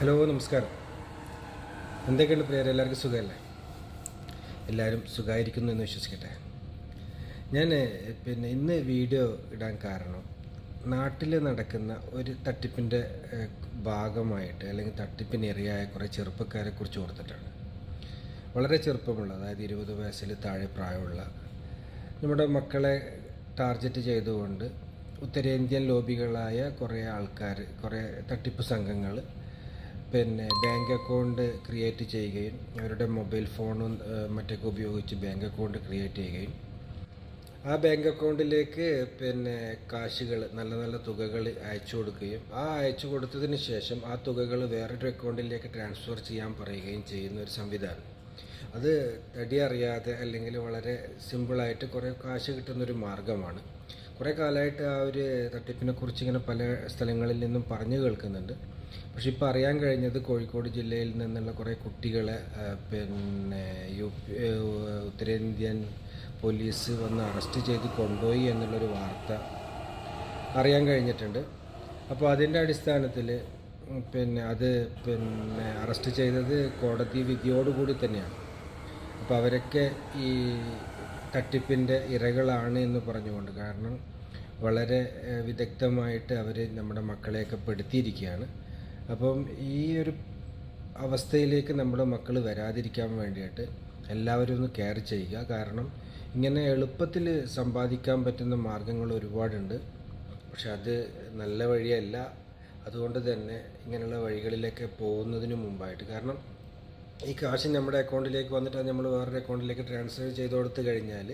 Hello, നമസ്കാരം. എന്തൊക്കെയുണ്ട് പ്രിയരെ? എല്ലാവർക്കും സുഖമല്ലേ? എല്ലാവരും സുഖമായിരിക്കുന്നു എന്ന് വിശ്വസിക്കട്ടെ. ഞാൻ ഇന്ന് വീഡിയോ ഇടാൻ കാരണം നാട്ടിൽ നടക്കുന്ന ഒരു തട്ടിപ്പിൻ്റെ ഭാഗമായിട്ട് അല്ലെങ്കിൽ തട്ടിപ്പിനിരയായ കുറേ ചെറുപ്പക്കാരെ കുറിച്ച് ഓർത്തിട്ടാണ്. വളരെ ചെറുപ്പമുള്ള, അതായത് 20 വയസ്സിൽ താഴെ പ്രായമുള്ള നമ്മുടെ മക്കളെ ടാർഗറ്റ് ചെയ്തുകൊണ്ട് ഉത്തരേന്ത്യൻ ലോബികളായ കുറേ ആൾക്കാർ, കുറേ തട്ടിപ്പ് സംഘങ്ങൾ ബാങ്ക് അക്കൗണ്ട് ക്രിയേറ്റ് ചെയ്യുകയും അവരുടെ മൊബൈൽ ഫോണും മറ്റൊക്കെ ഉപയോഗിച്ച് ബാങ്ക് അക്കൗണ്ട് ക്രിയേറ്റ് ചെയ്യുകയും ആ ബാങ്ക് അക്കൗണ്ടിലേക്ക് കാശുകൾ, നല്ല നല്ല തുകകൾ അയച്ചു കൊടുക്കുകയും അയച്ചു കൊടുത്തതിന് ശേഷം ആ തുകകൾ വേറൊരു അക്കൗണ്ടിലേക്ക് ട്രാൻസ്ഫർ ചെയ്യാൻ പറയുകയും ചെയ്യുന്ന ഒരു സംവിധാനം. അത് തടിയറിയാതെ അല്ലെങ്കിൽ വളരെ സിമ്പിളായിട്ട് കുറേ കാശ് കിട്ടുന്നൊരു മാർഗ്ഗമാണ്. കുറേ കാലമായിട്ട് ആ ഒരു തട്ടിപ്പിനെക്കുറിച്ച് ഇങ്ങനെ പല സ്ഥലങ്ങളിൽ നിന്നും പറഞ്ഞു കേൾക്കുന്നുണ്ട്. പക്ഷെ ഇപ്പോൾ അറിയാൻ കഴിഞ്ഞത് കോഴിക്കോട് ജില്ലയിൽ നിന്നുള്ള കുറേ കുട്ടികളെ ഉത്തരേന്ത്യൻ പോലീസ് വന്ന് അറസ്റ്റ് ചെയ്ത് കൊണ്ടുപോയി എന്നുള്ളൊരു വാർത്ത അറിയാൻ കഴിഞ്ഞിട്ടുണ്ട്. അപ്പോൾ അതിൻ്റെ അടിസ്ഥാനത്തിൽ അത് അറസ്റ്റ് ചെയ്തത് കോടതി വിധിയോടുകൂടി തന്നെയാണ്. അപ്പോൾ അവരൊക്കെ ഈ തട്ടിപ്പിൻ്റെ ഇരകളാണ് എന്ന് പറഞ്ഞുകൊണ്ട്, കാരണം വളരെ വിദഗ്ധമായിട്ട് അവർ നമ്മുടെ മക്കളെയൊക്കെ പെടുത്തിയിരിക്കുകയാണ്. അപ്പം ഈ ഒരു അവസ്ഥയിലേക്ക് നമ്മുടെ മക്കൾ വരാതിരിക്കാൻ വേണ്ടിയിട്ട് എല്ലാവരും ഒന്ന് കെയർ ചെയ്യുക. കാരണം ഇങ്ങനെ എളുപ്പത്തിൽ സമ്പാദിക്കാൻ പറ്റുന്ന മാർഗ്ഗങ്ങൾ ഒരുപാടുണ്ട്. പക്ഷെ അത് നല്ല വഴിയല്ല. അതുകൊണ്ട് തന്നെ ഇങ്ങനെയുള്ള വഴികളിലേക്ക് പോകുന്നതിന് മുമ്പായിട്ട്, കാരണം ഈ കാശ് നമ്മുടെ അക്കൗണ്ടിലേക്ക് വന്നിട്ട് അത് നമ്മൾ വേറൊരു അക്കൗണ്ടിലേക്ക് ട്രാൻസ്ഫർ ചെയ്ത് കൊടുത്തു കഴിഞ്ഞാൽ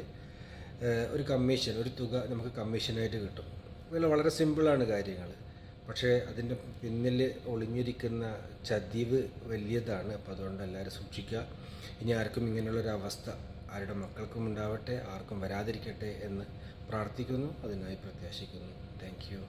ഒരു കമ്മീഷൻ, ഒരു തുക നമുക്ക് കമ്മീഷനായിട്ട് കിട്ടും. ഇതിൽ വളരെ സിമ്പിളാണ് കാര്യങ്ങൾ. പക്ഷേ അതിൻ്റെ പിന്നിൽ ഒളിഞ്ഞിരിക്കുന്ന ചതിവ് വലിയതാണ്. അപ്പോൾ അതുകൊണ്ട് എല്ലാവരും സൂക്ഷിക്കുക. ഇനി ആർക്കും ഇങ്ങനെയുള്ളൊരവസ്ഥ ആരുടെ മക്കൾക്കും ഉണ്ടാവട്ടെ, ആർക്കും വരാതിരിക്കട്ടെ എന്ന് പ്രാർത്ഥിക്കുന്നു. അതിനായി പ്രത്യാശിക്കുന്നു. Thank you.